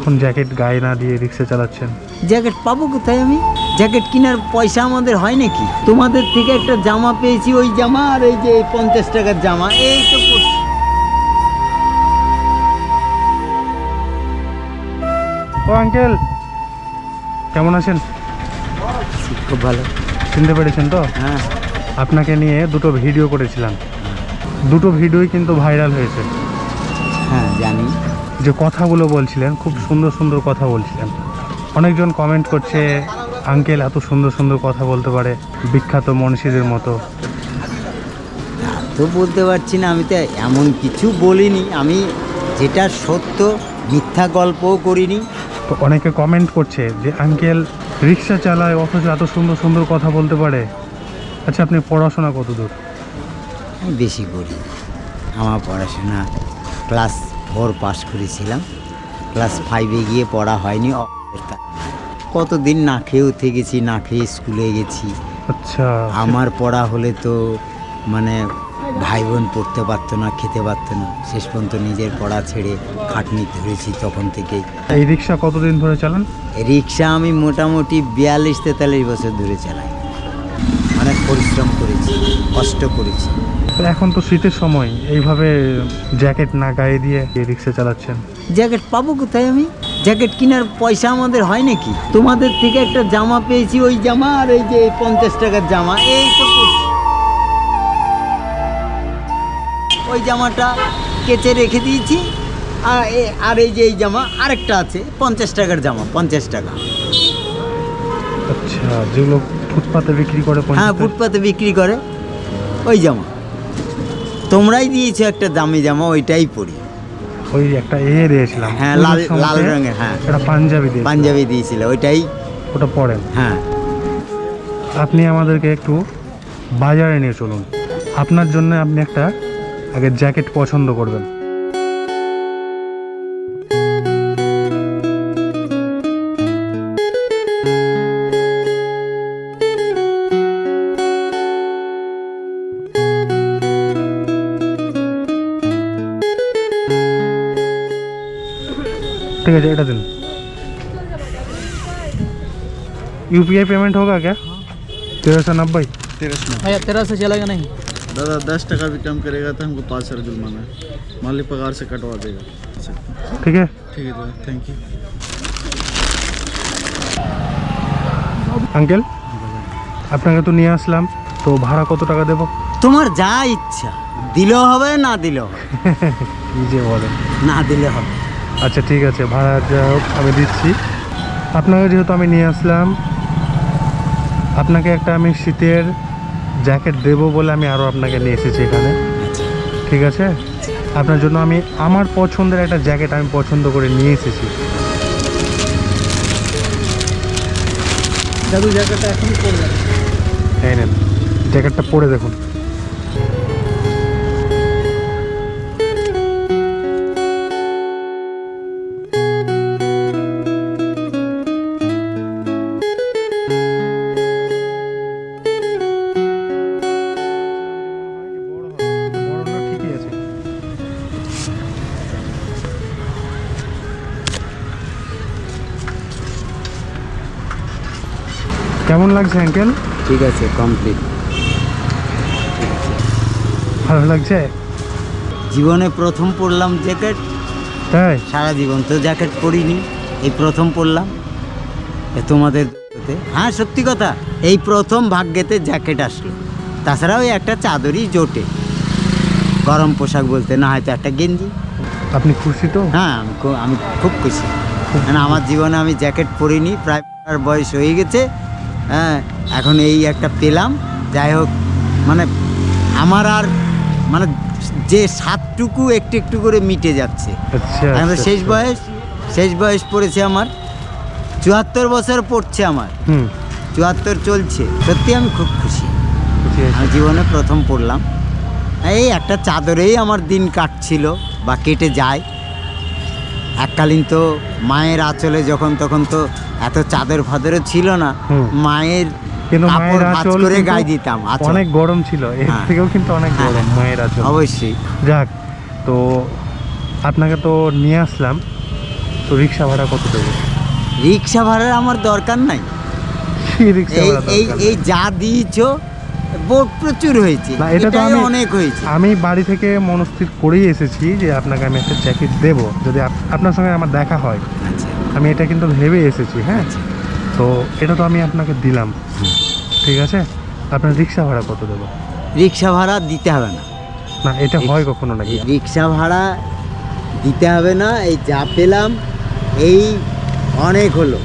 এখন জ্যাকেট গায়ে না দিয়ে রিক্সা চালাচ্ছেন? জ্যাকেট পাবো কোথায় আমি? জ্যাকেট কেনার পয়সা আমাদের হয় নাকি? তোমাদের থেকে একটা জামা পেয়েছি, ওই জামা আর এই যে 50 টাকার জামা, এই তো ও আঙ্কেল, কেমন আছেন? খুব ভালো। চিনতে পেরেছেন তো? হ্যাঁ। আপনাকে নিয়ে দুটো ভিডিও করেছিলাম, দুটো ভিডিওই কিন্তু ভাইরাল হয়েছে। হ্যাঁ জানি। যে কথাগুলো বলছিলেন খুব সুন্দর সুন্দর কথা বলছিলেন। অনেকজন কমেন্ট করছে আঙ্কেল এত সুন্দর সুন্দর কথা বলতে পারে, বিখ্যাত মনীষীদের মতো। তো বলতে পারছি না, আমি তো এমন কিছু বলিনি, আমি যেটা সত্য, মিথ্যা গল্পও করিনি। তো অনেকে কমেন্ট করছে যে আঙ্কেল রিক্সা চালায় অথচ এত সুন্দর সুন্দর কথা বলতে পারে। আচ্ছা, আপনি পড়াশোনা কত দূর? আমি বেশি করি, আমার পড়াশোনা ক্লাস 4 পাস করেছিলাম, ক্লাস 5-এ গিয়ে পড়া হয়নি। কতদিন না খেয়েও থেকেছি, না খেয়ে স্কুলে গেছি। আচ্ছা, আমার পড়া হলে তো মানে ভাই বোন পড়তে পারতো না, খেতে পারতো না, শেষ পর্যন্ত নিজের পড়া ছেড়ে খাটনি ধরেছি তখন থেকেই। এই রিক্সা কতদিন ধরে চালান? রিক্সা আমি মোটামুটি 42-43 বছর ধরে চালাই। অনেক পরিশ্রম করেছি, কষ্ট করেছি। এখন তো শীতের সময়, এইভাবে জ্যাকেট না গায়ে দিয়ে রিক্সা চালাচ্ছেন? জ্যাকেট পাবো কোথায় আমি? জ্যাকেট কেনার পয়সা আমাদের হয় নাকি? তোমাদের থেকে একটা জামা পেয়েছি, ওই জামা আর এই যে 50 টাকার জামা, এই তো ওই জামাটা কেচে রেখে দিয়েছি। আর এই যে এই জামা আরেকটা আছে 50 টাকার জামা, 50 টাকা। আচ্ছা, যেগুলো ফুটপাতে বিক্রি করে? হ্যাঁ, ফুটপাতে বিক্রি করে ওই জামা। তোমরাই দিয়েছো একটা দামি জামা, ওইটাই পরি। ওই একটা দিয়েছিলাম, হ্যাঁ, লাল রঙের। হ্যাঁ, একটা পাঞ্জাবি দিয়েছিল, ওইটাই ওটা পরেন। হ্যাঁ। আপনি আমাদেরকে একটু বাজারে নিয়ে চলুন। আপনার জন্য আপনি একটা আগে জ্যাকেট পছন্দ করবেন। ठीक है, এটা দিন। यूपीआई पेमेंट होगा क्या? 1390। 1300 चलेगा नहीं दादा, 10 टका भी कम करेगा तो हमको 5 जुर्माना है, मालिक पगार से कटवा देगा। ठीक है दादा, थैंक यू। আঙ্কেল, আপনাকে তো নিয়ে আসলাম, তো ভাড়া কত টাকা দেব? তোমার যা ইচ্ছা, দিলেও হবে না দিলেও হবে। কি যে বলেন, না দিলে হবে। আচ্ছা ঠিক আছে, ভাড়া যা হোক আমি দিচ্ছি। আপনাকে যেহেতু আমি নিয়ে আসলাম, আপনাকে একটা আমি শীতের জ্যাকেট দেবো বলে আমি আরও আপনাকে নিয়ে এসেছি এখানে। ঠিক আছে, আপনার জন্য আমি আমার পছন্দের একটা জ্যাকেট আমি পছন্দ করে নিয়ে এসেছি। দাদু জ্যাকেটটা এখনই পরে যাবে। এই নেন, জ্যাকেটটা পরে দেখুন। কেমন লাগছে আঙ্কেল? ঠিক আছে, কমপ্লিট। ভালো লাগছে? জীবনে প্রথম পরলাম জ্যাকেট, তাই? সারা জীবন তো জ্যাকেট পরিনি, এই প্রথম পরলাম তোমাদের। হ্যাঁ সত্যি কথা, এই প্রথম ভাগ্যেতে জ্যাকেট আসলো। তাছাড়া ওই একটা চাদরই জোটে, গরম পোশাক বলতে না হয়তো একটা গেঞ্জি। আপনি খুশি তো? হ্যাঁ, আমি খুব খুশি। মানে আমার জীবনে আমি জ্যাকেট পরিনি, প্রায় বয়স হয়ে গেছে। হ্যাঁ, এখন এই একটা পেলাম। যাই হোক, মানে আমার আর মানে যে স্বাদটুকু একটু একটু করে মিটে যাচ্ছে। আচ্ছা, এখন শেষ বয়স পড়েছে আমার, 74 বছর পড়ছে আমার। 74 চলছে। সত্যি আমি খুব খুশি। আমি জীবনে প্রথম পড়লাম, এই একটা চাদরেই আমার দিন কাটছিল বা কেটে যায়। এককালীন তো মায়ের আঁচলে যখন তখন তো এত চাদর ফাদরও ছিল না, মায়ের কাপড় ভাঁজ করে গায়ে দিতাম। অনেক গরম ছিল, এর থেকেও কিন্তু অনেক গরম মায়ের আঁচল। অবশ্যই। যাক, তো আপনাকে তো নিয়ে আসলাম, তো রিক্সা ভাড়া কত দেবো? রিক্সা ভাড়ার আমার দরকার নাই। কি রিক্সা এই ভাড়া এই দরকার? এই যা দিয়েছো বোট প্রচুর হয়েছে, না, এটা তো এটাই আমি- অনেক হয়েছে। আমি বাড়ি থেকে মনস্থির করেই এসেছি যে আপনাকে আমি একটা জ্যাকেট দেবো যদি আপনার সঙ্গে আমার দেখা হয়। আচ্ছা আমি এটা কিন্তু ভেবে এসেছি, হ্যাঁ। আচ্ছা। তো এটা তো আমি আপনাকে দিলাম, ঠিক আছে। আপনার রিক্সা ভাড়া কত দেবো? রিক্সা ভাড়া দিতে হবে না। না, এটা হয় কখনো নাকি? রিক্সা ভাড়া দিতে হবে না, এই যা পেলাম এই অনেক হলো।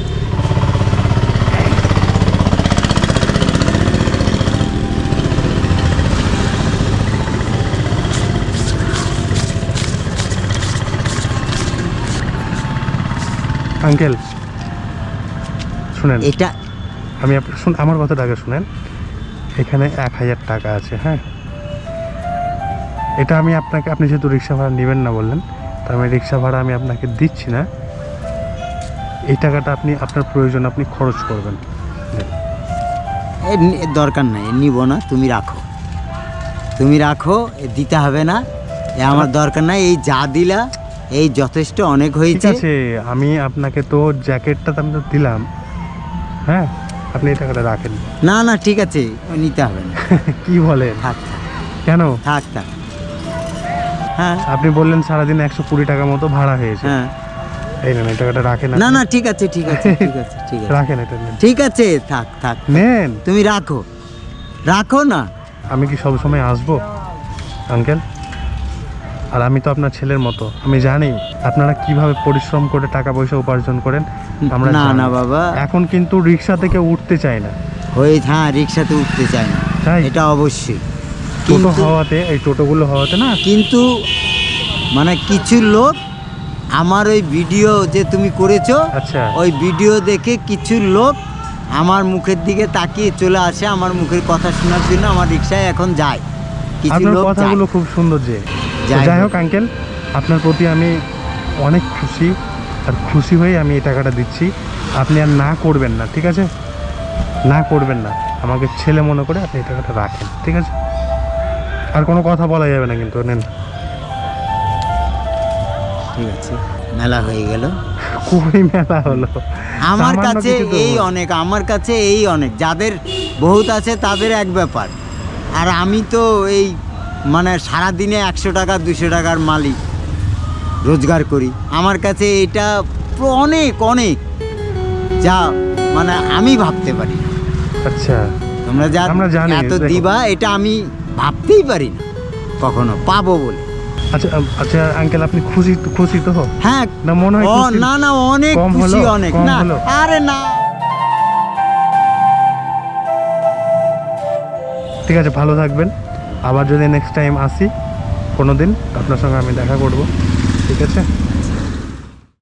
আঙ্কেল শুনেন, এটা আমি আমার কথাটা আগে শুনেন। এখানে 1000 টাকা আছে, হ্যাঁ। এটা আমি আপনাকে, আপনি যেহেতু রিক্সা ভাড়া নেবেন না বললেন, তো আমি রিক্সা ভাড়া আমি আপনাকে দিচ্ছি না। এই টাকাটা আপনি আপনার প্রয়োজন আপনি খরচ করবেন। দরকার নাই, নিব না, তুমি রাখো, তুমি রাখো, দিতে হবে না, আমার দরকার নাই। এই যা দিলা এই যথেষ্ট, অনেক ঠিক হয়েছে। আছে, আমি আপনাকে তো জ্যাকেটটা তো আমি তো দিলাম, হ্যাঁ। আপনি এই টাকাটা রাখেন। না না ঠিক আছে, নিতে হবে না, কি বলেন? থাক থাক কেন? থাক থাক। হ্যাঁ আপনি বললেন সারাদিন 120 টাকা মতো ভাড়া হয়েছে। হ্যাঁ, এই নেন, এই টাকাটা রাখেন। না না ঠিক আছে ঠিক আছে ঠিক আছে ঠিক আছে রাখেন, এটা নেন। ঠিক আছে, থাক থাক, নেন। তুমি রাখো, রাখো না। আমি কি সব সময় আসবো আঙ্কেল? আর আমি তো আপনার ছেলের মতো, আমি জানি আপনারা কিভাবে পরিশ্রম করে টাকা পয়সা উপার্জন করেন। আমরা না জানি। না বাবা, এখন কিন্তু রিক্সা থেকে উঠতে চাই না, হ্যাঁ রিক্সাতে উঠতে চাই না, তাই এটা অবশ্যই। টোটো কিন্তু হওয়াতে, এই টোটোগুলো হওয়াতে না, কিন্তু মানে কিছু লোক আমার ওই ভিডিও যে তুমি করেছো, আচ্ছা ওই ভিডিও দেখে কিছু লোক আমার মুখের দিকে তাকিয়ে চলে আসে, আমার মুখের কথা শোনার জন্য আমার রিক্সায় এখন যায় কিছু আপনার লোক যায়। কথাগুলো খুব সুন্দর। যে যাই যাই হোক। হোক আঙ্কেল, আপনার প্রতি আমি অনেক খুশি, আর খুশি হয়ে আমি এই টাকাটা দিচ্ছি। আপনি আর না করবেন না, ঠিক আছে? না করবেন না, আমাকে ছেলে মনে করে আপনি এই টাকাটা রাখেন, ঠিক আছে? আর কোনো কথা বলা যাবে না কিন্তু, নেন। ঠিক আছে, মেলা হয়ে গেল। কই মেলা হলো? আমার সামান্য কাছে কিছু তো এই হলো। অনেক, আমার কাছে এই অনেক। যাদের বহুত আছে তাদের এক ব্যাপার, আর আমি তো এই মানে সারাদিনে 100 টাকা 200 টাকার মালিক, রোজগার করি। আমার কাছে এটা অনেক অনেক, যা মানে আমি ভাবতে পারি না। আচ্ছা, তোমরা যা আমরা জানি, এত দেখো। দিবা এটা আমি ভাবতেই পারি না কখনো পাবো বলে। আচ্ছা আচ্ছা আঙ্কেল, আপনি খুশি খুশি তো? হ্যাঁ, না মনে হয় ও খুশি? না না, অনেক কম খুশি, হলো? অনেক কম না, হলো? আরে না। ঠিক আছে, ভালো থাকবেন। আবার যদি নেক্সট টাইম আসি কোনো দিন, আপনার সঙ্গে আমি দেখা করব, ঠিক আছে?